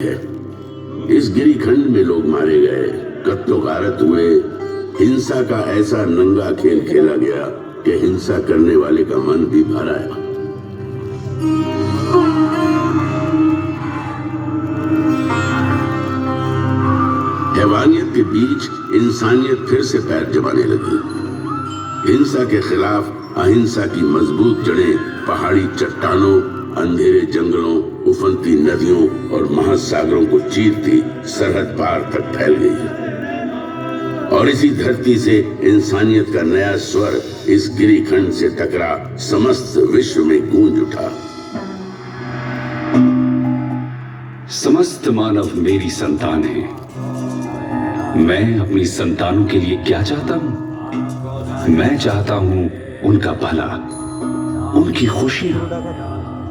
है। इस गिरिखंड में लोग मारे गए, कत्लो गारत हुए, हिंसा का ऐसा नंगा खेल खेला गया कि हिंसा करने वाले का मन भी भर आया। हैवानियत के बीच इंसानियत फिर से पैर जमाने लगी। हिंसा के खिलाफ अहिंसा की मजबूत जड़ें पहाड़ी चट्टानों, अंधेरे जंगलों, उफनती नदियों और महासागरों को चीरती सरहद पार तक फैल गई। और इसी धरती से इंसानियत का नया स्वर इस गिरिखंड से टकरा समस्त विश्व में गूंज उठा। समस्त मानव मेरी संतान है। मैं अपनी संतानों के लिए क्या चाहता हूं? मैं चाहता हूं उनका भला, उनकी खुशियां,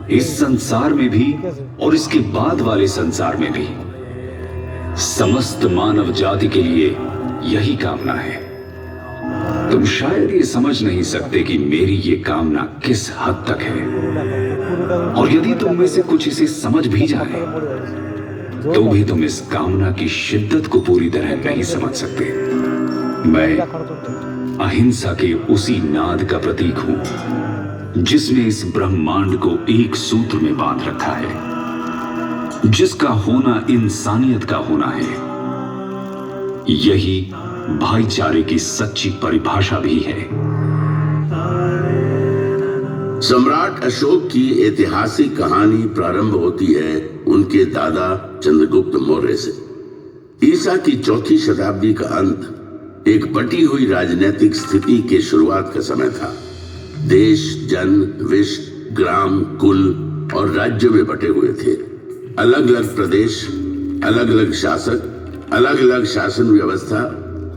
इस संसार में भी और इसके बाद वाले संसार में भी। समस्त मानव जाति के लिए यही कामना है। तुम शायद ये समझ नहीं सकते कि मेरी ये कामना किस हद तक है, और यदि तुम में से कुछ इसे समझ भी जाए तो भी तुम इस कामना की शिद्दत को पूरी तरह नहीं समझ सकते। मैं अहिंसा के उसी नाद का प्रतीक हूं जिसने इस ब्रह्मांड को एक सूत्र में बांध रखा है, जिसका होना इंसानियत का होना है। यही भाईचारे की सच्ची परिभाषा भी है। सम्राट अशोक की ऐतिहासिक कहानी प्रारंभ होती है उनके दादा चंद्रगुप्त मौर्य से। ईसा की चौथी शताब्दी का अंत एक बटी हुई राजनीतिक स्थिति के शुरुआत का समय था। देश, जन, विश्व, ग्राम, कुल और राज्य में बटे हुए थे। अलग अलग प्रदेश, अलग अलग शासक, अलग अलग शासन व्यवस्था,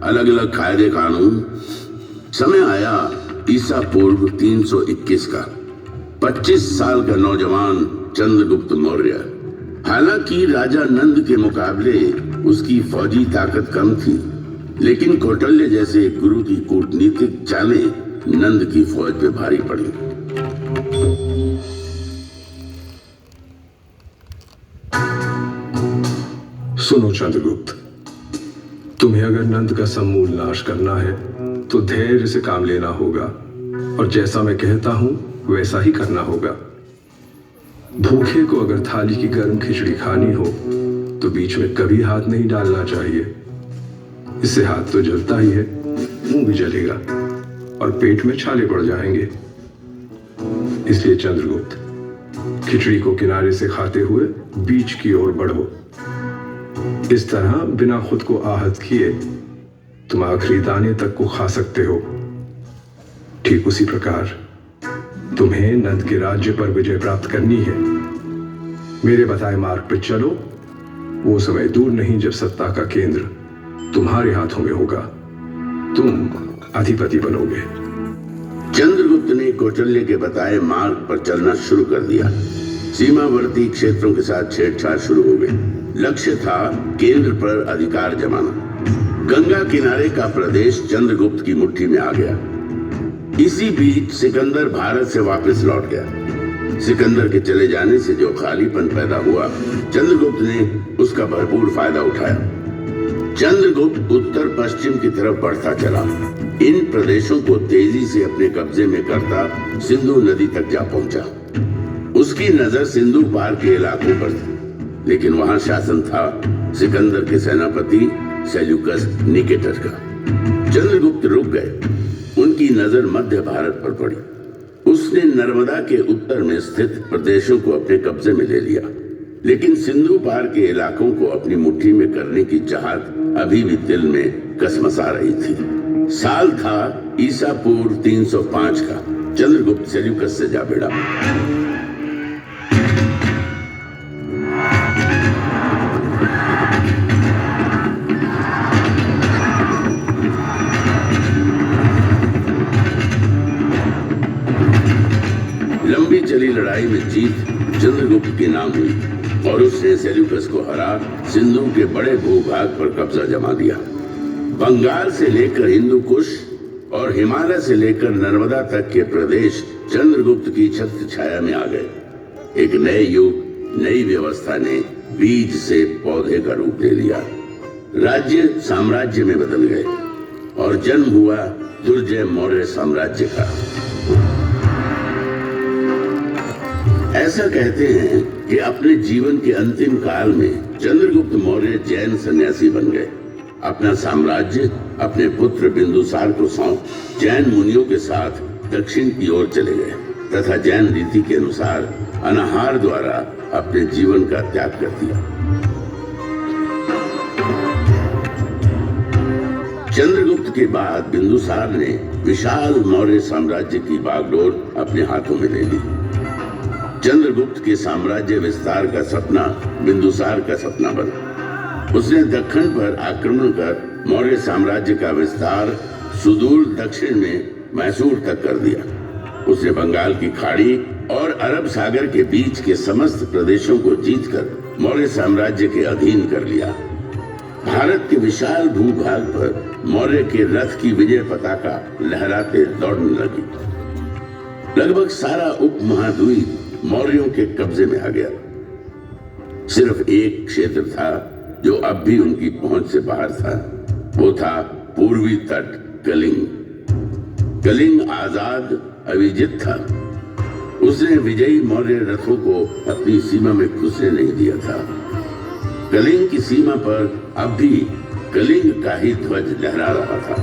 अलग अलग कायदे कानून। समय आया ईसा पूर्व 321 का। 25 साल का नौजवान चंद्रगुप्त मौर्य। हालांकि राजा नंद के मुकाबले उसकी फौजी ताकत कम थी, लेकिन कौटिल्य जैसे गुरु की कूटनीतिक चालें नंद की फौज पे भारी पड़ी। सुनो चंद्रगुप्त, तुम्हें अगर नंद का समूल नाश करना है तो धैर्य से काम लेना होगा, और जैसा मैं कहता हूं वैसा ही करना होगा। भूखे को अगर थाली की गर्म खिचड़ी खानी हो तो बीच में कभी हाथ नहीं डालना चाहिए। इससे हाथ तो जलता ही है, मुंह भी जलेगा और पेट में छाले पड़ जाएंगे। इसलिए चंद्रगुप्त, खिचड़ी को किनारे से खाते हुए बीच की ओर बढ़ो। इस तरह बिना खुद को आहत किए तुम आखिरी दाने तक को खा सकते हो। ठीक उसी प्रकार तुम्हें नंद के राज्य पर विजय प्राप्त करनी है। मेरे बताए मार्ग पर चलो। वो समय दूर नहीं जब सत्ता का केंद्र तुम्हारे हाथों में होगा। तुम अधिपति बनोगे। चंद्रगुप्त ने कौटिल्य के बताए मार्ग पर चलना शुरू कर दिया। सीमावर्ती क्षेत्रों के साथ छेड़छाड़ शुरू हो गई। लक्ष्य था केंद्र पर अधिकार जमाना। गंगा किनारे का प्रदेश चंद्रगुप्त की मुट्ठी में आ गया। इसी बीच सिकंदर भारत से वापस लौट गया। सिकंदर के चले जाने से जो खालीपन पैदा हुआ, चंद्रगुप्त ने उसका भरपूर फायदा उठाया। चंद्रगुप्त उत्तर पश्चिम की तरफ बढ़ता चला। इन प्रदेशों को तेजी से अपने कब्जे में करता सिंधु नदी तक जा पहुंचा। उसकी नजर सिंधु पार के इलाकों पर थी, लेकिन वहां शासन था सिकंदर के सेनापति सेल्यूकस निकेटर का। चंद्रगुप्त रुक गए। उनकी नजर मध्य भारत पर पड़ी। उसने नर्मदा के उत्तर में स्थित प्रदेशों को अपने कब्जे में ले लिया, लेकिन सिंधु पार के इलाकों को अपनी मुट्ठी में करने की चाहत अभी भी दिल में कसमसा रही थी। साल था ईसा पूर्व 305 का। चंद्रगुप्त सेल्यूकस से जा भिड़ा। लंबी चली लड़ाई में जीत चंद्रगुप्त के नाम हुई और उसने सेल्यूकस को हरा सिंधु के बड़े भूभाग पर कब्जा जमा दिया। बंगाल से लेकर हिंदू कुश और हिमालय से लेकर नर्मदा तक के प्रदेश चंद्रगुप्त की छत्र छाया में आ गए। एक नए युग, नई व्यवस्था ने बीज से पौधे का रूप ले लिया। राज्य साम्राज्य में बदल गए और जन्म हुआ दुर्जय मौर्य साम्राज्य का। ऐसा कहते हैं कि अपने जीवन के अंतिम काल में चंद्रगुप्त मौर्य जैन सन्यासी बन गए। अपना साम्राज्य अपने पुत्र बिंदुसार को सौंप जैन मुनियों के साथ दक्षिण की ओर चले गए तथा जैन रीति के अनुसार अनाहार द्वारा अपने जीवन का त्याग कर दिया। चंद्रगुप्त के बाद बिंदुसार ने विशाल मौर्य साम्राज्य की बागडोर अपने हाथों में ले ली। चंद्रगुप्त के साम्राज्य विस्तार का सपना बिंदुसार का सपना बना। उसने दक्षिण पर आक्रमण कर मौर्य साम्राज्य का विस्तार सुदूर दक्षिण में मैसूर तक कर दिया। उसने बंगाल की खाड़ी और अरब सागर के बीच के समस्त प्रदेशों को जीतकर मौर्य साम्राज्य के अधीन कर लिया। भारत के विशाल भूभाग पर मौर्य के रथ की विजय पताका लहराते दौड़ने लगी। लगभग सारा उपमहाद्वीप मौर्यों के कब्जे में आ गया। सिर्फ एक क्षेत्र था जो अब भी उनकी पहुंच से बाहर था। वो था पूर्वी तट कलिंग। कलिंग आजाद अविजित था। उसने विजयी मौर्य रथों को अपनी सीमा में घुसने नहीं दिया था। कलिंग की सीमा पर अब भी कलिंग का ही ध्वज लहरा रहा था।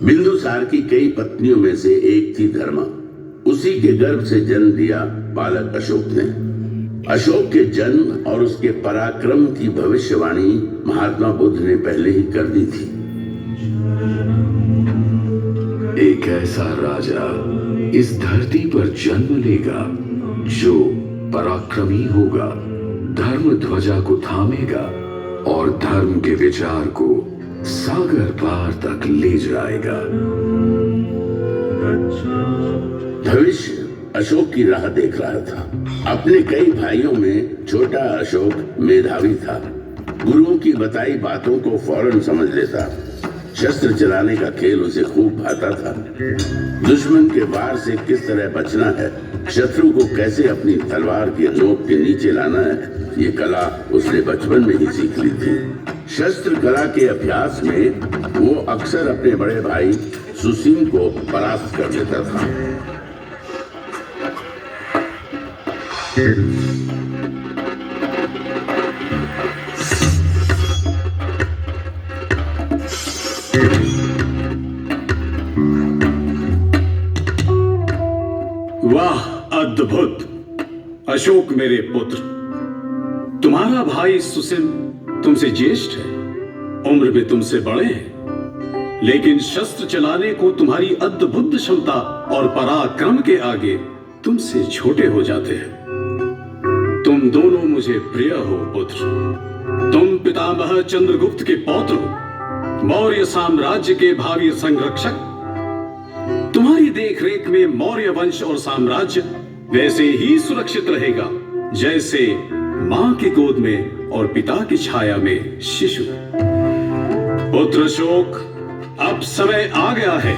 बिंदुसार की कई पत्नियों में से एक थी धर्मा। उसी के गर्भ से जन्म लिया बालक अशोक ने। अशोक के जन्म और उसके पराक्रम की भविष्यवाणी महात्मा बुद्ध ने पहले ही कर दी थी। एक ऐसा राजा इस धरती पर जन्म लेगा जो पराक्रमी होगा, धर्म ध्वजा को थामेगा और धर्म के विचार को सागर पार तक ले जाएगा। भविष्य अशोक की राह देख रहा था। अपने कई भाइयों में छोटा अशोक मेधावी था। गुरुओं की बताई बातों को फौरन समझ लेता। शस्त्र चलाने का खेल उसे खूब भाता था। दुश्मन के वार से किस तरह बचना है, शत्रु को कैसे अपनी तलवार के नोक के नीचे लाना है, ये कला उसने बचपन में ही सीख ली थी। शस्त्र कला के अभ्यास में वो अक्सर अपने बड़े भाई सुसीम को परास्त कर देता था। वाह, अद्भुत! अशोक मेरे पुत्र, तुम्हारा भाई सुसिम तुमसे ज्येष्ठ है, उम्र में तुमसे बड़े हैं, लेकिन शस्त्र चलाने को तुम्हारी अद्भुत क्षमता और पराक्रम के आगे तुमसे छोटे हो जाते हैं। तुम दोनों मुझे प्रिय हो पुत्र। तुम पितामह चंद्रगुप्त के पौत्र हो, मौर्य साम्राज्य के भावी संरक्षक। तुम्हारी देखरेख में मौर्य वंश और साम्राज्य वैसे ही सुरक्षित रहेगा जैसे मां की गोद में और पिता की छाया में शिशु। पुत्र अशोक, अब समय आ गया है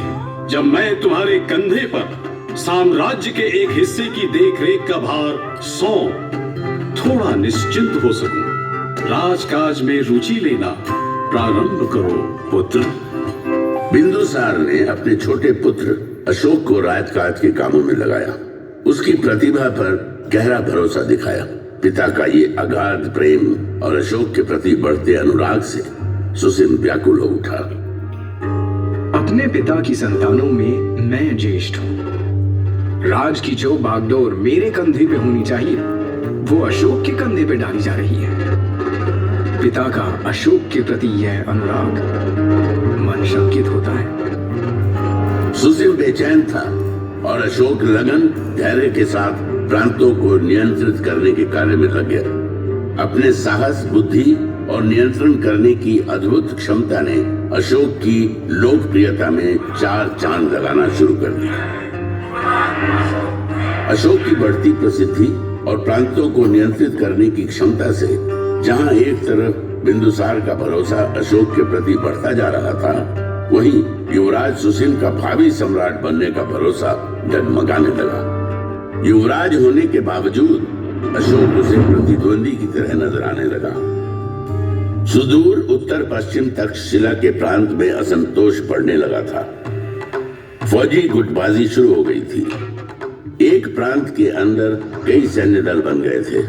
जब मैं तुम्हारे कंधे पर साम्राज्य के एक हिस्से की देखरेख का भार सौंप थोड़ा निश्चिंत हो सकूं। राजकाज में रुचि लेना प्रारंभ करो पुत्र। बिंदुसार ने अपने छोटे पुत्र अशोक को राजकाज के कामों में लगाया। उसकी प्रतिभा पर गहरा भरोसा दिखाया। पिता का ये अगाध प्रेम और अशोक के प्रति बढ़ते अनुराग से सुसिम व्याकुल हो उठा। अपने पिता की संतानों में मैं ज्येष्ठ हूँ। राज की जो बागडोर मेरे कंधे पे होनी चाहिए वो अशोक के कंधे पे डाली जा रही है। पिता का अशोक के प्रति यह अनुराग मन शंकित होता है। सुसिम बेचैन था और अशोक लगन धैर्य के साथ प्रांतों को नियंत्रित करने के कार्य में लग गया। अपने साहस, बुद्धि और नियंत्रण करने की अद्भुत क्षमता ने अशोक की लोकप्रियता में 4 चांद लगाना शुरू कर दिया। अशोक की बढ़ती प्रसिद्धि और प्रांतों को नियंत्रित करने की क्षमता से जहां एक तरफ बिंदुसार का भरोसा अशोक के प्रति बढ़ता जा रहा था, वहीं युवराज सुसिम का भावी सम्राट बनने का भरोसा डगमगाने लगा। युवराज होने के बावजूद अशोक उसे प्रतिद्वंदी की तरह नजर आने लगा। सुदूर उत्तर पश्चिम तक्षशिला के प्रांत में असंतोष बढ़ने लगा था। फौजी गुटबाजी शुरू हो गई थी। एक प्रांत के अंदर कई सैन्य दल बन गए थे।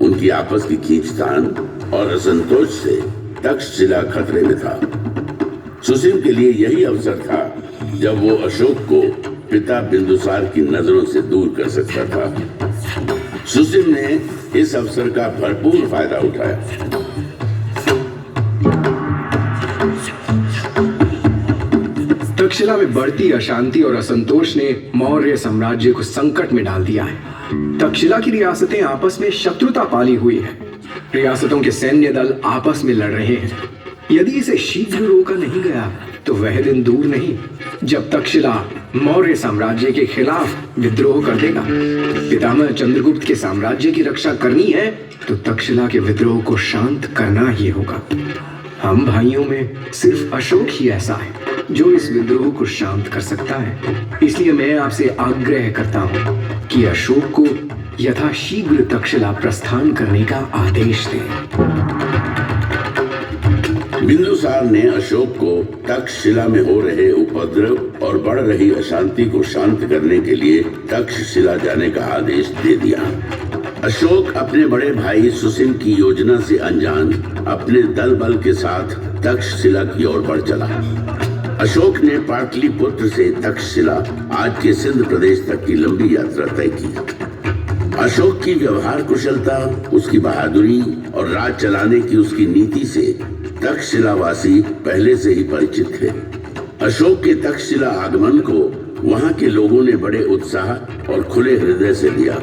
उनकी आपस की खींचतान और असंतोष से तक्षशिला खतरे में था। सुसिम के लिए यही अवसर था जब वो अशोक को पिता बिंदुसार की नजरों से दूर कर सकता था। सुसिम ने इस अवसर का भरपूर फायदा उठाया। तक्षशिला में बढ़ती अशांति और असंतोष ने मौर्य साम्राज्य को संकट में डाल दिया है। तक्षशिला की रियासतें आपस में शत्रुता पाली हुई है। रियासतों के सैन्य दल आपस में लड़ रहे हैं। यदि इसे शीघ्र रोका नहीं गया तो वह दिन दूर नहीं जब तक्षशिला मौर्य साम्राज्य के खिलाफ विद्रोह कर देगा। पितामह चंद्रगुप्त के साम्राज्य की रक्षा करनी है तो तक्षशिला के विद्रोह को शांत करना ही होगा। हम भाइयों में सिर्फ अशोक ही ऐसा है जो इस विद्रोह को शांत कर सकता है। इसलिए मैं आपसे आग्रह करता हूं कि अशोक को यथाशीघ्र तक्षशिला प्रस्थान करने का आदेश दें। बिंदुसार ने अशोक को तक्षशिला में हो रहे उपद्रव और बढ़ रही अशांति को शांत करने के लिए तक्षशिला जाने का आदेश दे दिया। अशोक अपने बड़े भाई सुसिम की योजना से अनजान अपने दल बल के साथ तक्षशिला की ओर बढ़ चला। अशोक ने पाटलिपुत्र से तक्षशिला आज के सिंध प्रदेश तक की लंबी यात्रा तय की। अशोक की व्यवहार कुशलता, उसकी बहादुरी और राज चलाने की उसकी नीति से तक्षशिलावासी पहले से ही परिचित थे। अशोक के तक्षशिला आगमन को वहां के लोगों ने बड़े उत्साह और खुले हृदय से लिया।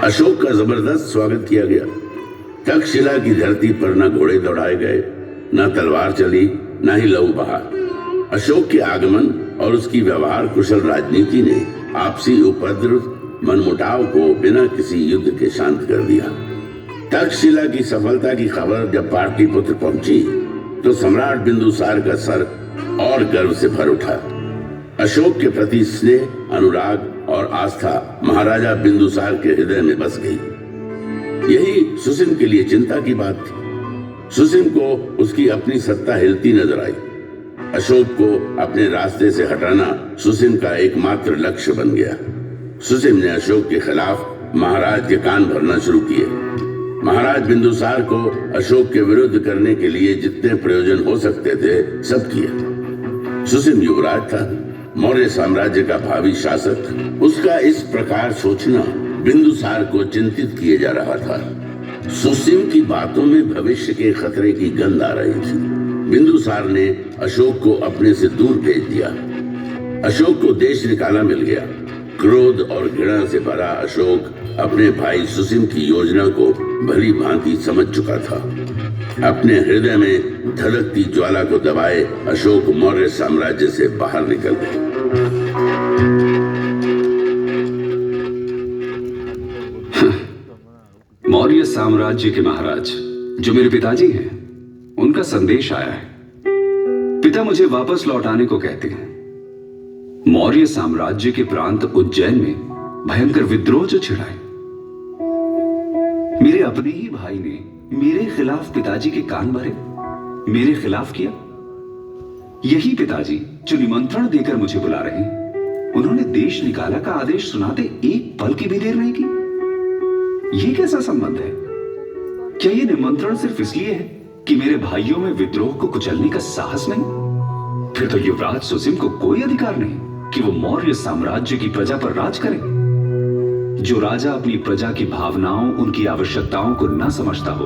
अशोक का जबरदस्त स्वागत किया गया। तक्षशिला की धरती पर न घोड़े दौड़ाए गए, न तलवार चली, न ही लहू बहा। अशोक के आगमन और उसकी व्यवहार कुशल राजनीति ने आपसी उपद्रव मनमुटाव को बिना किसी युद्ध के शांत कर दिया। तक्षशिला की सफलता की खबर जब पाटलिपुत्र पहुंची तो सम्राट बिंदुसार का सर और गर्व से भर उठा। अशोक के प्रति स्नेह, अनुराग और आस्था महाराजा बिंदुसार के हृदय में बस गई। यही सुसिम के लिए चिंता की बात थी। सुसिम को उसकी अपनी सत्ता हिलती नजर आई। अशोक को अपने रास्ते से हटाना सुसिम का एकमात्र लक्ष्य बन गया। सुसिम ने अशोक के खिलाफ महाराज के कान भरना शुरू किए। महाराज बिंदुसार को अशोक के विरुद्ध करने के लिए जितने प्रयोजन हो सकते थे सब किए। सुसिम युवराज था, मौर्य साम्राज्य का भावी शासक। उसका इस प्रकार सोचना बिंदुसार को चिंतित किए जा रहा था। सुसिम की बातों में भविष्य के खतरे की गंध आ रही थी। बिंदुसार ने अशोक को अपने से दूर भेज दिया। अशोक को देश निकाला मिल गया। क्रोध और घृणा से भरा अशोक अपने भाई सुसिम की योजना को भली भांति समझ चुका था। अपने हृदय में धधकती ज्वाला को दबाए अशोक मौर्य साम्राज्य से बाहर निकल गए। मौर्य साम्राज्य के महाराज जो मेरे पिताजी हैं, उनका संदेश आया है। पिता मुझे वापस लौटाने को कहते हैं। मौर्य साम्राज्य के प्रांत उज्जैन में भयंकर विद्रोह जो छिड़ा है। मेरे अपने ही भाई ने मेरे खिलाफ पिताजी के कान भरे, मेरे खिलाफ किया। यही पिताजी जो निमंत्रण देकर मुझे बुला रहे हैं, उन्होंने देश निकाला का आदेश सुनाते एक पल की भी देर नहीं की। यह कैसा संबंध है? क्या यह निमंत्रण सिर्फ इसलिए है कि मेरे भाइयों में विद्रोह को कुचलने का साहस नहीं? फिर तो युवराज सुसिम को कोई अधिकार नहीं कि वो मौर्य साम्राज्य की प्रजा पर राज करे। जो राजा अपनी प्रजा की भावनाओं, उनकी आवश्यकताओं को न समझता हो,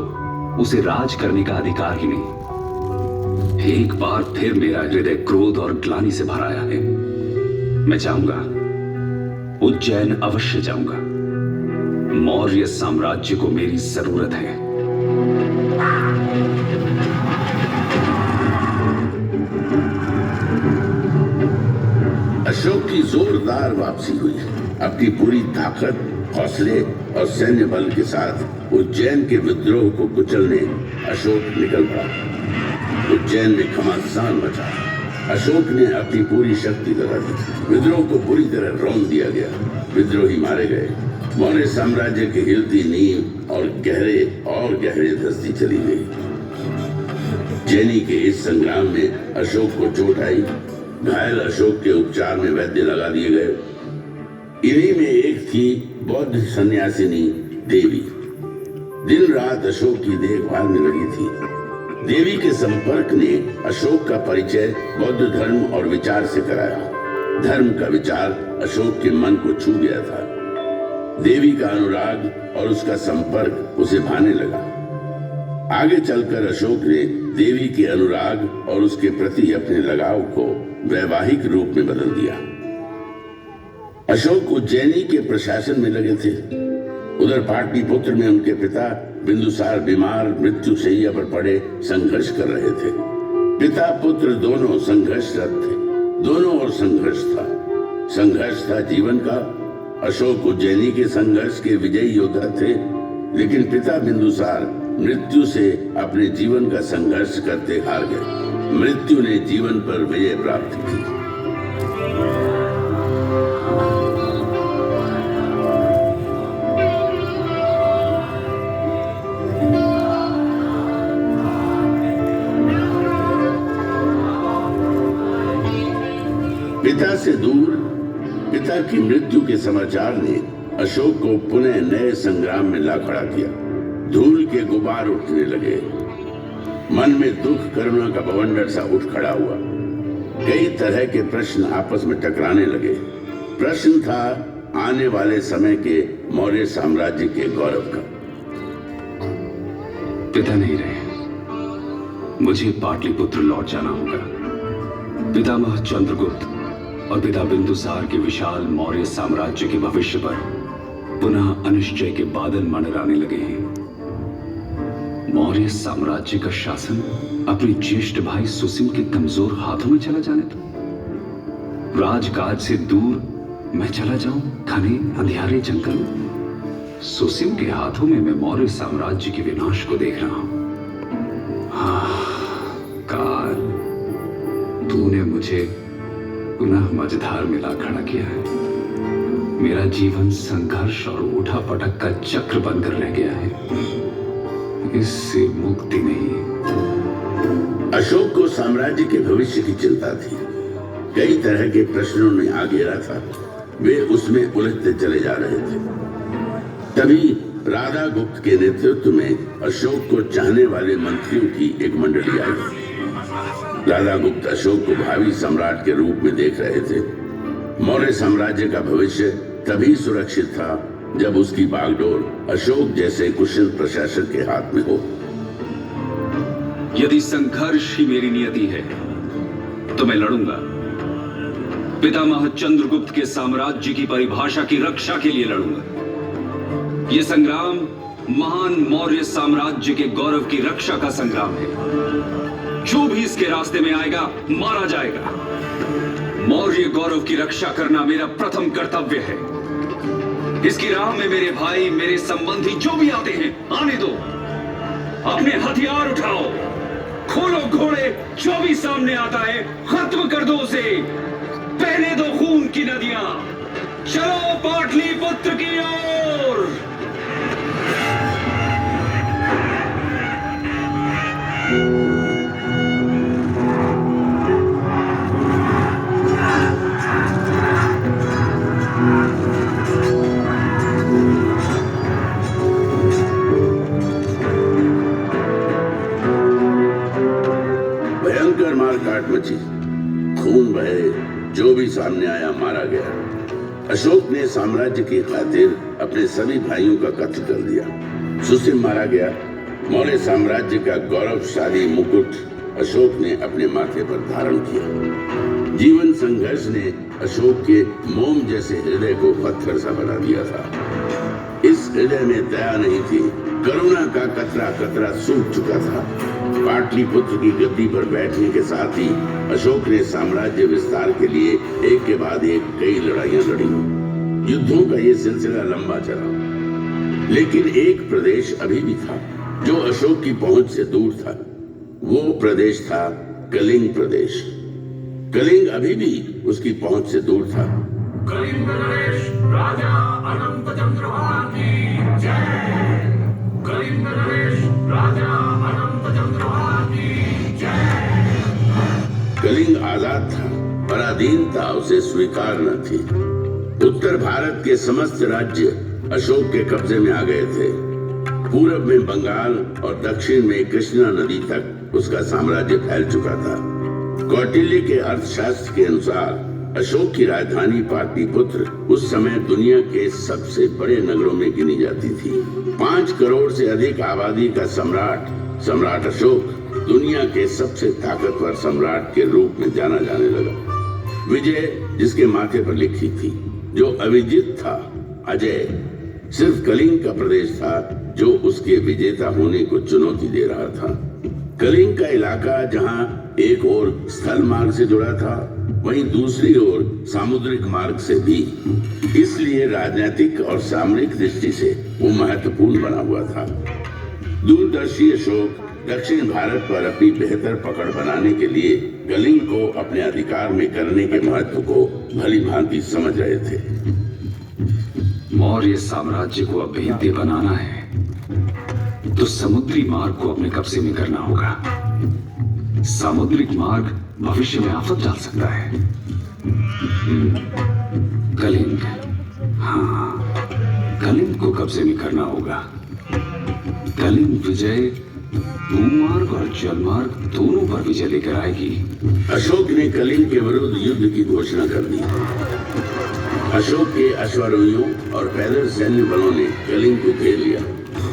उसे राज करने का अधिकार ही नहीं। एक बार फिर मेरा हृदय क्रोध और ग्लानि से भर आया है। मैं जाऊंगा, उज्जैन अवश्य जाऊंगा। मौर्य साम्राज्य को मेरी जरूरत है। अशोक की जोरदार वापसी हुई। अपनी पूरी ताकत, हौसले और सैन्य बल के साथ उज्जैन के विद्रोह को कुचलने अशोक निकल पड़ा। उज्जैन में घमासान मचा। अशोक ने अपनी पूरी शक्ति लगा दी। विद्रोह को पूरी तरह रौंद दिया गया। विद्रोही मारे गए। मौर्य साम्राज्य की हिलती नींव और गहरे धंसती चली गई। जैनी के इस संग्राम में अशोक को चोट आई। घायल अशोक के उपचार में वैद्य लगा दिए गए। इन्हीं में एक थी बौद्ध सन्यासिनी देवी। दिन रात अशोक की देखभाल में लगी थी। देवी के संपर्क ने अशोक का परिचय बौद्ध धर्म और विचार से कराया। धर्म का विचार अशोक के मन को छू गया था। देवी का अनुराग और उसका संपर्क उसे भाने लगा। आगे चलकर अशोक ने देवी के अनुराग और उसके प्रति अपने लगाव को वैवाहिक रूप में बदल दिया। अशोक उज्जैनी के प्रशासन में लगे थे। उधर पाटलिपुत्र में उनके पिता बिंदुसार बीमार मृत्यु शैय्या पर पड़े संघर्ष कर रहे थे। पिता पुत्र दोनों संघर्षरत थे। दोनों ओर संघर्ष था। संघर्ष था जीवन का। अशोक उज्जैनी के संघर्ष के विजयी योद्धा थे, लेकिन पिता बिंदुसार मृत्यु से अपने जीवन का संघर्ष करते हार गए। मृत्यु ने जीवन पर विजय प्राप्त की। पिता से दूर पिता की मृत्यु के समाचार ने अशोक को पुनः नए संग्राम में ला खड़ा किया। धूल के गुबार उठने लगे। मन में दुख करुणा का बवंडर सा उठ खड़ा हुआ। कई तरह के प्रश्न आपस में टकराने लगे। प्रश्न था आने वाले समय के मौर्य साम्राज्य के गौरव का। पिता नहीं रहे, मुझे पाटलिपुत्र लौट जाना होगा। पितामह चंद्रगुप्त और पिता बिंदुसार के विशाल मौर्य साम्राज्य के भविष्य पर पुनः अनिश्चय के बादल मंडराने लगे हैं। मौर्य साम्राज्य का शासन अपने ज्येष्ठ भाई सुसिम के कमजोर हाथों में चला जाने दो। राजकाज से दूर मैं चला जाऊं घने अंधियारे जंगलों। सुसिम के हाथों में मैं मौर्य साम्राज्य के विनाश को देख रहा हूं। काल, तूने मुझे पुनः मझधार में ला खड़ा किया है। मेरा जीवन संघर्ष और उठा पटक का चक्र बनकर रह गया है। इससे मुक्ति नहीं। अशोक को साम्राज्य के भविष्य की चिंता थी। कई तरह के प्रश्नों ने आ घेरा था। वे उसमें उलझते चले जा रहे थे। तभी राधा गुप्त के नेतृत्व में अशोक को चाहने वाले मंत्रियों की एक मंडली आई। राधा गुप्त अशोक को भावी सम्राट के रूप में देख रहे थे। मौर्य साम्राज्य का भविष्य तभी सुरक्षित था जब उसकी बागडोर अशोक जैसे कुशल प्रशासक के हाथ में हो। यदि संघर्ष ही मेरी नियति है तो मैं लड़ूंगा। पितामह चंद्रगुप्त के साम्राज्य की परिभाषा की रक्षा के लिए लड़ूंगा। यह संग्राम महान मौर्य साम्राज्य के गौरव की रक्षा का संग्राम है। जो भी इसके रास्ते में आएगा मारा जाएगा। मौर्य गौरव की रक्षा करना मेरा प्रथम कर्तव्य है। इसकी राह में मेरे भाई, मेरे संबंधी जो भी आते हैं आने दो। अपने हथियार उठाओ, खोलो घोड़े। जो भी सामने आता है खत्म कर दो उसे। बहने दो खून की नदियां। चलो पाटलिपुत्र की ओर। भयंकर मारकाट मची। खून बहे। जो भी सामने आया मारा गया। अशोक ने साम्राज्य की खातिर अपने सभी भाइयों का कत्ल कर दिया। सुसिम मारा गया। मौर्य साम्राज्य का गौरवशाली मुकुट अशोक ने अपने माथे पर धारण किया। जीवन संघर्ष ने अशोक के मोम जैसे हृदय को पत्थर सा बना दिया था। इस हृदय में दया नहीं थी। करुणा का कतरा कतरा सूख चुका था। पाटलिपुत्र की गद्दी पर बैठने के साथ ही अशोक ने साम्राज्य विस्तार के लिए एक के बाद एक कई लड़ाइयां लड़ी। युद्धों का ये सिलसिला लंबा चला, लेकिन एक प्रदेश अभी भी था जो अशोक की पहुंच से दूर था। वो प्रदेश था कलिंग प्रदेश। कलिंग अभी भी उसकी पहुंच से दूर था। कलिंग नरेश राजा अनंत चंद्रमा की जय। कलिंग नरेश राजा अनंत चंद्रमा की जय। कलिंग आजाद था, पराधीनता उसे स्वीकार न थी। उत्तर भारत के समस्त राज्य अशोक के कब्जे में आ गए थे। पूरब में बंगाल और दक्षिण में कृष्णा नदी तक उसका साम्राज्य फैल चुका था। कौटिल्य के अर्थशास्त्र के अनुसार अशोक की राजधानी पाटलिपुत्र उस समय दुनिया के सबसे बड़े नगरों में गिनी जाती थी। 5 करोड़ से अधिक आबादी का सम्राट अशोक दुनिया के सबसे ताकतवर सम्राट के रूप में जाना जाने लगा। विजय जिसके माथे पर लिखी थी, जो अविजित था, अजय। सिर्फ कलिंग का प्रदेश था जो उसके विजेता होने को चुनौती दे रहा था। कलिंग का इलाका जहां एक ओर स्थल मार्ग से जुड़ा था, वहीं दूसरी ओर सामुद्रिक मार्ग से भी। इसलिए राजनीतिक और सामरिक दृष्टि से वो महत्वपूर्ण बना हुआ था। दूरदर्शी अशोक दक्षिण भारत पर अपनी बेहतर पकड़ बनाने के लिए कलिंग को अपने अधिकार में करने के महत्व को भली भांति समझ रहे थे। मौर्य साम्राज्य को अभेद्य बनाना है तो समुद्री मार्ग को अपने कब्जे में करना होगा। सामुद्रिक मार्ग भविष्य में आफत डाल सकता है। कलिंग, हाँ, कलिंग को कब्जे में करना होगा। कलिंग विजय भूमार्ग और जलमार्ग दोनों पर विजय लेकर आएगी। अशोक ने कलिंग के विरुद्ध युद्ध की घोषणा कर दी। अशोक के अश्वारोहियों और पैदल सैन्य बलों ने कलिंग को घेर लिया।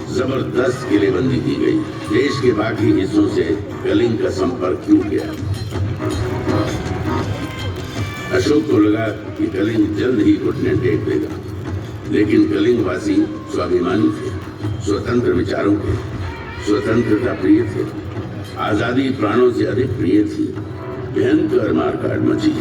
जबरदस्त किलेबंदी की गई। देश के बाकी हिस्सों से कलिंग का संपर्क टूट गया। अशोक को लगा कि कलिंग जल्द ही घुटने टेक देगा, लेकिन कलिंग वासी स्वाभिमानी थे, स्वतंत्र विचारों के, स्वतंत्रता प्रिय थे। आजादी प्राणों से अधिक प्रिय थी। भयंकर मारकाट मची।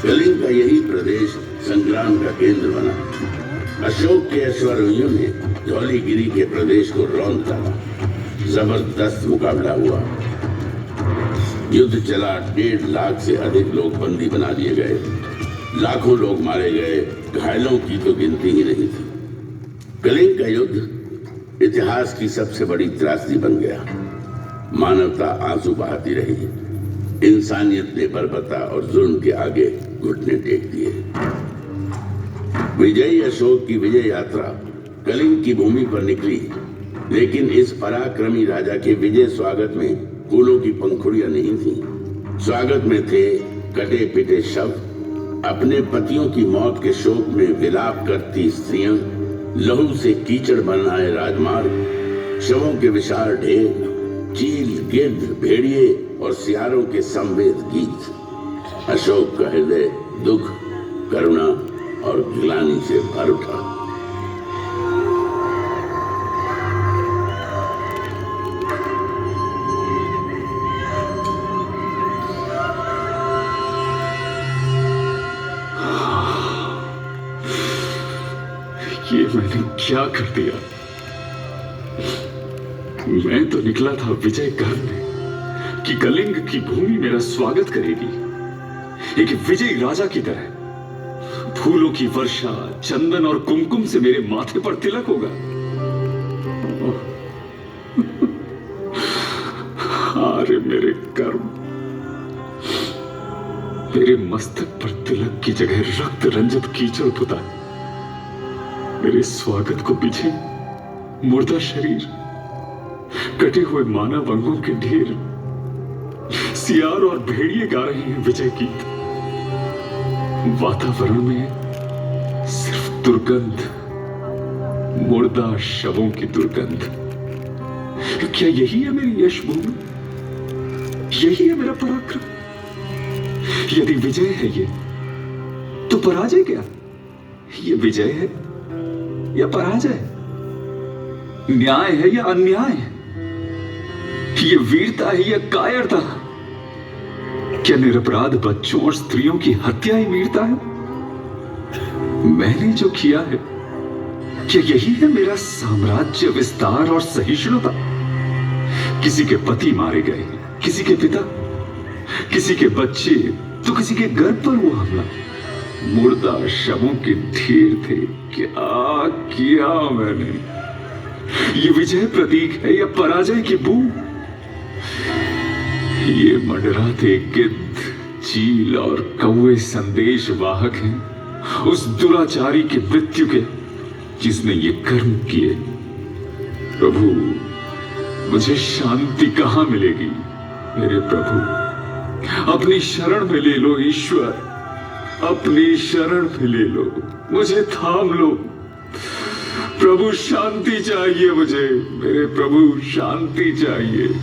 कलिंग का यही प्रदेश संग्राम का केंद्र बना। अशोक के अश्वारोहियों ने धौलीगिरी के प्रदेश को रौंद डाला। जबरदस्त मुकाबला हुआ। युद्ध चला। 1.5 लाख से अधिक लोग बंदी बना लिए गए। लाखों लोग मारे गए। घायलों की तो गिनती ही नहीं थी। कलिंग का युद्ध इतिहास की सबसे बड़ी त्रासदी बन गया। मानवता आंसू बहाती रही। इंसानियत ने बर्बरता और जुल्म के आगे घुटने टेक दिए। विजयी अशोक की विजय यात्रा कलिंग की भूमि पर निकली, लेकिन इस पराक्रमी राजा के विजय स्वागत में फूलों की पंखुड़ियां नहीं थी। स्वागत में थे कटे पिटे शव, अपने पतियों की मौत के शोक में विलाप करती स्त्रियां, लहू से कीचड़ बनाए राजमार्ग, शवों के विशाल ढेर, चील, गिद्ध, भेड़िए और सियारों के संवेद गीत। अशोक का हृदय दुख, करुणा और ग्लानि से भर उठा। ये मैंने क्या कर दिया? मैं तो निकला था विजय करने कि कलिंग की भूमि मेरा स्वागत करेगी, एक विजयी राजा की तरह। फूलों की वर्षा, चंदन और कुमकुम से मेरे माथे पर तिलक होगा। अरे मेरे कर्म, मेरे मस्तक पर तिलक की जगह रक्त रंजित कीचड़ पुता। मेरे स्वागत को पीछे मुर्दा शरीर, कटे हुए मानव अंगों के ढेर, सियार और भेड़िए गा रहे हैं विजय गीत। वातावरण में सिर्फ दुर्गंध, मुर्दा शवों की दुर्गंध। क्या यही है मेरी यश भूमि? यही है मेरा पराक्रम? यदि विजय है ये, तो पराजय क्या? ये विजय है या पराजय? न्याय है या अन्याय? ये वीरता है या कायरता? क्या निरपराध बच्चों और स्त्रियों की हत्या ही वीरता है? मैंने जो किया है, क्या यही है मेरा साम्राज्य विस्तार और सहिष्णुता? किसी के पति मारे गए, किसी के पिता, किसी के बच्चे, तो किसी के घर पर हुआ हमला। मुर्दा शवों के ढेर थे। क्या किया मैंने? ये विजय प्रतीक है या पराजय की बू? ये मंडराते गिद्ध, चील और कौवे संदेश वाहक हैं उस दुराचारी की मृत्यु के जिसने ये कर्म किए। प्रभु, मुझे शांति कहां मिलेगी? मेरे प्रभु, अपनी शरण में ले लो ईश्वर, अपनी शरण में ले लो, मुझे थाम लो। प्रभु, शांति चाहिए मुझे, मेरे प्रभु, शांति चाहिए।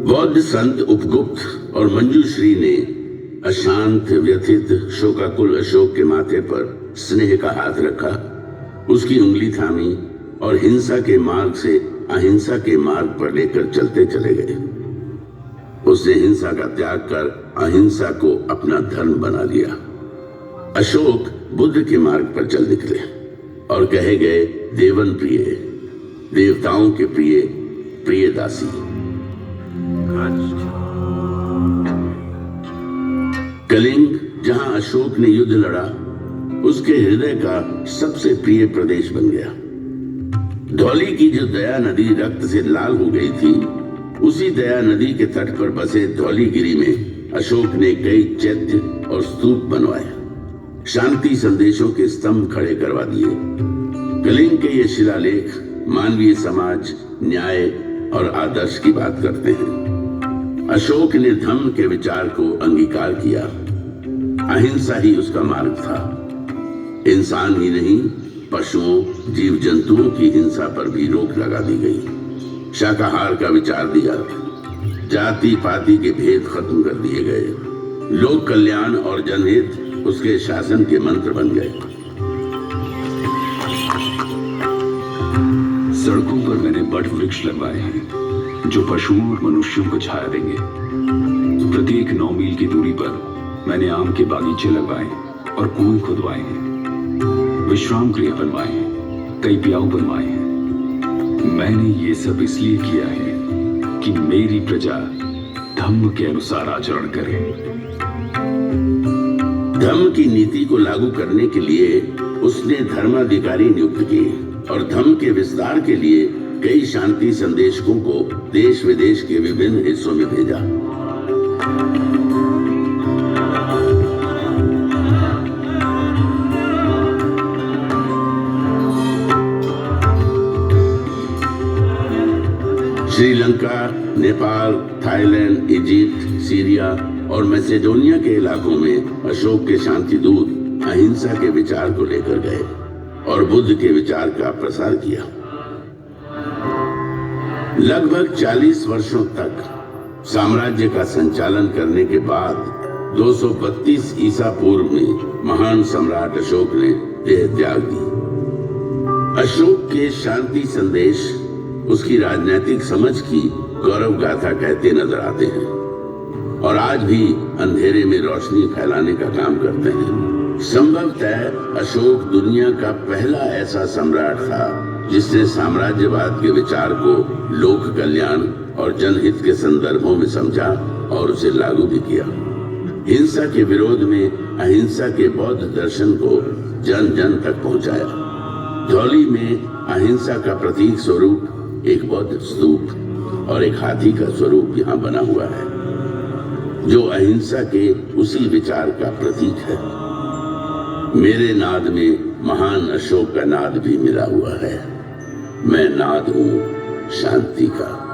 बौद्ध संत उपगुप्त और मंजूश्री ने अशांत, व्यथित, शोकाकुल अशोक के माथे पर स्नेह का हाथ रखा, उसकी उंगली थामी और हिंसा के मार्ग से अहिंसा के मार्ग पर लेकर चलते चले गए। उसने हिंसा का त्याग कर अहिंसा को अपना धर्म बना लिया। अशोक बुद्ध के मार्ग पर चल निकले और कहे गए देवन प्रिय, देवताओं के प्रिय, प्रिय दासी। कलिंग, जहां अशोक ने युद्ध लड़ा, उसके हृदय का सबसे प्रिय प्रदेश बन गया। धौली की जो दया नदी रक्त से लाल हो गई थी, उसी दया नदी के तट पर बसे धौलीगिरी में अशोक ने कई चैत्य और स्तूप बनवाए, शांति संदेशों के स्तंभ खड़े करवा दिए। कलिंग के ये शिलालेख मानवीय समाज, न्याय और आदर्श की बात करते हैं। अशोक ने धम्म के विचार को अंगीकार किया। अहिंसा ही उसका मार्ग था। इंसान ही नहीं, पशुओं, जीव जंतुओं की हिंसा पर भी रोक लगा दी गई। शाकाहार का विचार दिया। जाति पाति के भेद खत्म कर दिए गए। लोक कल्याण और जनहित उसके शासन के मंत्र बन गए। सड़कों पर मैंने बट वृक्ष लगवाए हैं जो पशुओं और मनुष्यों को छाया देंगे। प्रत्येक 9 मील की दूरी पर मैंने आम के बागीचे लगवाए और कुएं खुदवाए हैं, विश्राम गृह बनवाए हैं, कई प्याऊ बनवाए हैं। मैंने ये सब इसलिए किया है कि मेरी प्रजा धम्म के अनुसार आचरण करे। धम्म की नीति को लागू करने के लिए उसने धर्माधिकारी नियुक्त किए और धम्म के विस्तार के लिए कई शांति संदेशकों को देश विदेश के विभिन्न हिस्सों में भेजा। Sri Lanka, Nepal, Thailand, Egypt, Syria और मैसेडोनिया के इलाकों में अशोक के शांति दूत अहिंसा के विचार को लेकर गए और बुद्ध के विचार का प्रसार किया। लगभग 40 वर्षों तक साम्राज्य का संचालन करने के बाद 232 ईसा पूर्व में महान सम्राट अशोक ने देह त्याग दी। अशोक के शांति संदेश उसकी राजनीतिक समझ की गौरव गाथा कहते नजर आते हैं और आज भी अंधेरे में रोशनी फैलाने का काम करते हैं। संभवतः अशोक दुनिया का पहला ऐसा सम्राट था जिसने साम्राज्यवाद के विचार को लोक कल्याण और जनहित के संदर्भों में समझा और उसे लागू भी किया। हिंसा के विरोध में अहिंसा के बौद्ध दर्शन को जन जन तक पहुंचाया। धौली में अहिंसा का प्रतीक स्वरूप एक बौद्ध स्तूप और एक हाथी का स्वरूप यहाँ बना हुआ है, जो अहिंसा के उसी विचार का प्रतीक है। मेरे नाद में महान अशोक का नाद भी मिला हुआ है। मैं नाद हूं शांति का।